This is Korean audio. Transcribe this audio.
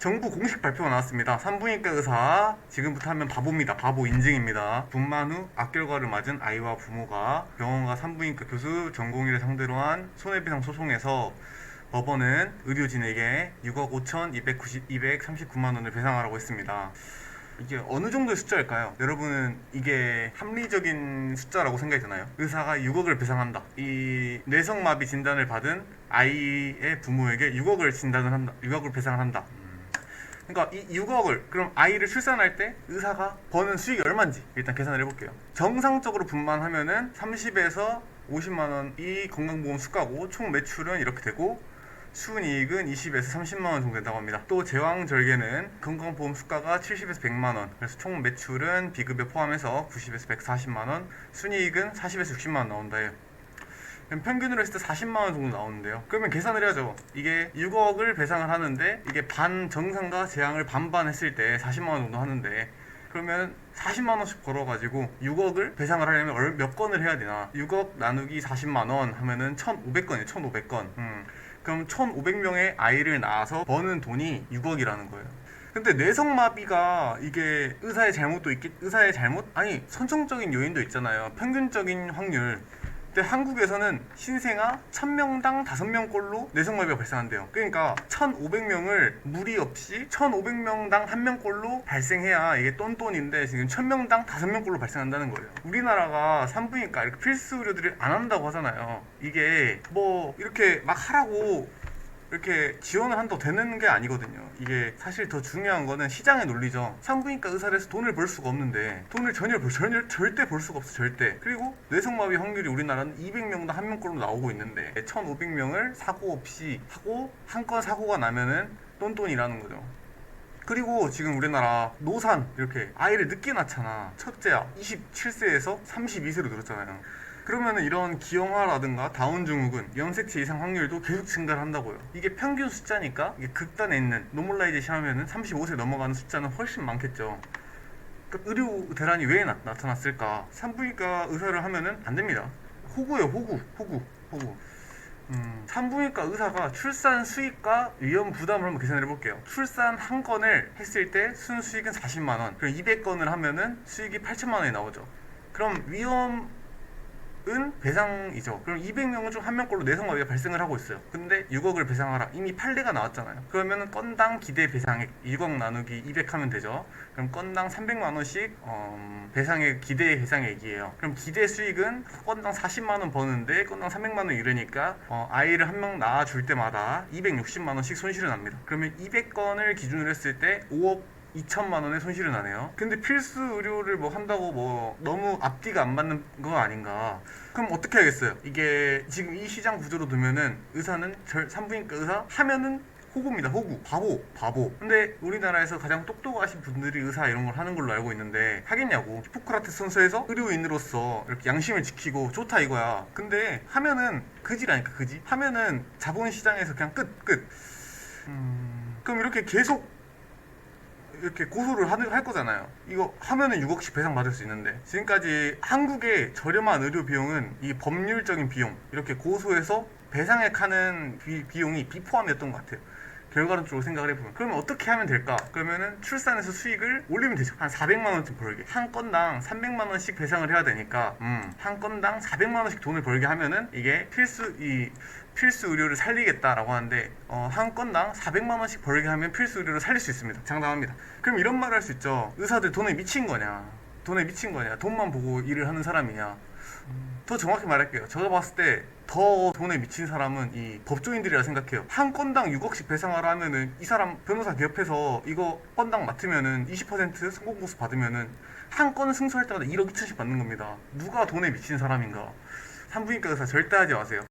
정부 공식 발표가 나왔습니다. 산부인과 의사 지금부터 하면 바보입니다. 바보 인증입니다. 분만 후 악결과를 맞은 아이와 부모가 병원과 산부인과 교수 전공의를 상대로 한 손해배상 소송에서 법원은 의료진에게 6억 5,239만 원을 배상하라고 했습니다. 이게 어느 정도의 숫자일까요? 여러분은 이게 합리적인 숫자라고 생각이 드나요? 의사가 6억을 배상한다. 이 뇌성마비 진단을 받은 아이의 부모에게 6억을 진단을 한다. 6억을 배상을 한다. 그러니까 이 6억을 그럼 아이를 출산할 때 의사가 버는 수익이 얼마인지 일단 계산을 해볼게요. 정상적으로 분만하면은 30에서 50만 원이 건강보험 수가고 총 매출은 이렇게 되고 순이익은 20에서 30만 원 정도 된다고 합니다. 또 제왕절개는 건강보험 수가가 70에서 100만 원, 그래서 총 매출은 비급여 포함해서 90에서 140만 원, 순이익은 40에서 60만 원 나온다 해요. 평균으로 했을 때 40만 원 정도 나오는데요. 그러면 계산을 해야죠. 이게 6억을 배상을 하는데 이게 반 정상과 제왕을 반반 했을 때 40만 원 정도 하는데, 그러면 40만 원씩 벌어가지고 6억을 배상을 하려면 몇 건을 해야 되나? 6억 나누기 40만 원 하면은 1,500건이에요. 1,500건. 그럼 1,500명의 아이를 낳아서 버는 돈이 6억이라는 거예요. 근데 뇌성마비가 이게 의사의 잘못도 의사의 잘못? 아니, 선정적인 요인도 있잖아요. 평균적인 확률. 근데 한국에서는 신생아 1000명당 5명꼴로 뇌성마비가 발생한대요. 그러니까 1500명을 무리 없이 1500명당 1명꼴로 발생해야 이게 똔똔인데 지금 1000명당 5명꼴로 발생한다는 거예요. 우리나라가 산부인과 이렇게 필수 의료들을 안 한다고 하잖아요. 이게 뭐 이렇게 막 하라고 이렇게 지원을 한다고 되는 게 아니거든요. 이게 사실 더 중요한 거는 시장의 논리죠. 산부인과 의사를 해서 돈을 벌 수가 없는데 돈을 절대 벌 수가 없어. 절대. 그리고 뇌성마비 확률이 우리나라는 200명당 1명꼴로 나오고 있는데 1500명을 사고 없이 하고 한 건 사고가 나면은 똔똔이라는 거죠. 그리고 지금 우리나라 노산 이렇게 아이를 늦게 낳잖아. 첫째야 27세에서 32세로 늘었잖아요. 그러면 이런 기형아라든가 다운증후군, 염색체 이상 확률도 계속 증가를 한다고요. 이게 평균 숫자니까 이게 극단에 있는 노멀라이제이션 하면은 35세 넘어가는 숫자는 훨씬 많겠죠. 그러니까 의료 대란이 왜 나타났을까? 산부인과 의사를 하면은 안 됩니다. 호구예요, 호구. 산부인과 의사가 출산 수익과 위험 부담을 한번 계산을 해볼게요. 출산 한 건을 했을 때 순수익은 40만 원. 그럼 200건을 하면은 수익이 8천만 원이 나오죠. 그럼 위험 은 배상이죠. 그럼 200명은 좀 한 명꼴로 뇌성마비가 발생을 하고 있어요. 근데 6억을 배상하라. 이미 판례가 나왔잖아요. 그러면 건당 기대 배상액 6억 나누기 200 하면 되죠. 그럼 건당 300만 원씩 배상액 기대 배상액이에요. 그럼 기대 수익은 건당 40만 원 버는데 건당 300만 원 잃으니까 아이를 한 명 낳아줄 때마다 260만 원씩 손실이 납니다. 그러면 200건을 기준으로 했을 때 5억 2천만 원의 손실이 나네요. 근데 필수 의료를 뭐 한다고 뭐 너무 앞뒤가 안 맞는 거 아닌가? 그럼 어떻게 하겠어요? 이게 지금 이 시장 구조로 두면은 의사는 산부인과 의사 하면은 호구입니다. 호구. 바보. 근데 우리나라에서 가장 똑똑하신 분들이 의사 이런 걸 하는 걸로 알고 있는데 하겠냐고. 히포크라테스 선서에서 의료인으로서 이렇게 양심을 지키고 좋다 이거야. 근데 하면은 그지라니까, 그지? 하면은 자본시장에서 그냥 끝. 그럼 이렇게 계속 이렇게 고소를 할 거잖아요. 이거 하면은 6억씩 배상 받을 수 있는데, 지금까지 한국의 저렴한 의료 비용은 이 법률적인 비용, 이렇게 고소해서 배상액 하는 비용이 비포함이었던 것 같아요. 결과론적으로 생각을 해보면. 그러면 어떻게 하면 될까? 그러면은 출산에서 수익을 올리면 되죠. 한 400만 원쯤 벌게. 한 건당 300만 원씩 배상을 해야 되니까 한 건당 400만 원씩 돈을 벌게 하면은 이게 필수 의료를 살리겠다라고 하는데, 한 건당 400만 원씩 벌게 하면 필수 의료를 살릴 수 있습니다. 장담합니다. 그럼 이런 말을 할 수 있죠. 의사들 돈에 미친 거냐? 돈만 보고 일을 하는 사람이냐? 더 정확히 말할게요. 제가 봤을 때 더 돈에 미친 사람은 이 법조인들이라 생각해요. 한 건당 6억씩 배상하라 하면은 이 사람 변호사 개업해서 이거 건당 맡으면은 20% 성공보수 받으면은 한 건 승소할 때마다 1억 2천씩 받는 겁니다. 누가 돈에 미친 사람인가? 산부인과 의사 절대 하지 마세요.